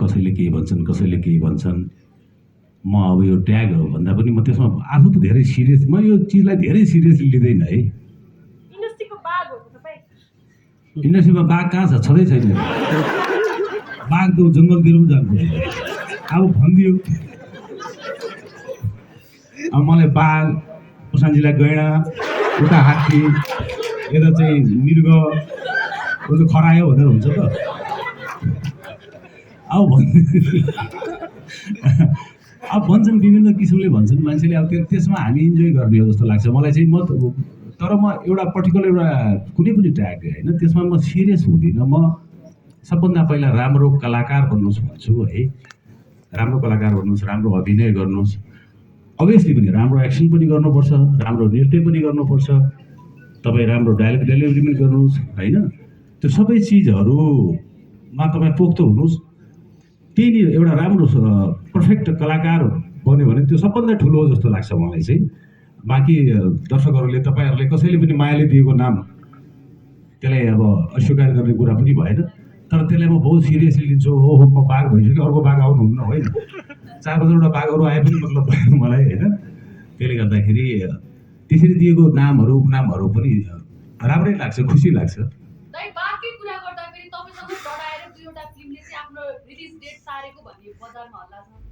कसैले केही भन्छन् कसैले केही भन्छन्। म अब यो ट्याग हो भन्दा पनि म त्यसमा आफू त धेरै सिरियस, म यो चिजलाई धेरै सिरियसली लिँदैन है। इन्डस्ट्रीमा बाघ कहाँ छ, छँदै छैन। बाघ त जङ्गलतिर पनि जानुपर्छ। अब भनिदियो अब मलाई बाघ, प्रशान्तजीलाई गैँडा, उता हात्ती, यता चाहिँ मृग, ऊ चाहिँ खरायो भनेर हुन्छ त। अब अब भन्छन् विभिन्न किसिमले भन्छन् मान्छेले। अब त्यसमा हामी इन्जोय गर्ने हो जस्तो लाग्छ मलाई चाहिँ। तर म एउटा पर्टिकुलर एउटा कुनै पनि ट्याग होइन, त्यसमा म सिरियस हुँदिनँ। म सबभन्दा पहिला राम्रो कलाकार बन्नुहोस् भन्छु है। राम्रो कलाकार बन्नुहोस्, राम्रो अभिनय गर्नुहोस्, अभियसली पनि राम्रो एक्सन पनि गर्नुपर्छ, राम्रो नृत्य पनि गर्नुपर्छ, तपाईँ राम्रो डायलग डेलिभरी पनि गर्नुहोस् होइन। त्यो सबै चिजहरूमा तपाईँ पोख्त हुनुहोस्। त्यही नि एउटा राम्रो पर्फेक्ट कलाकार बन्यो भने त्यो सबभन्दा ठुलो हो जस्तो लाग्छ मलाई चाहिँ। बाँकी दर्शकहरूले तपाईँहरूले कसैले पनि मायाले दिएको नाम त्यसलाई अब अस्वीकार गर्ने कुरा पनि भएन। तर त्यसलाई म बहुत सिरियसली लिन्छु। हो म बाघ भइसक्यो, अर्को बाघ आउनुहुन्न होइन। 4-5वटा बाघहरू आए पनि मतलब भएन मलाई होइन। त्यसले गर्दाखेरि त्यसरी दिएको नामहरू उपनामहरू पनि राम्रै लाग्छ, खुसी लाग्छ। बाँकी कुरा गर्दाखेरि तपाईँसँग डराएर 2वटा फिल्मले चाहिँ आफ्नो रिलिज डेट सारेको भन्ने बजारमा हल्ला छ।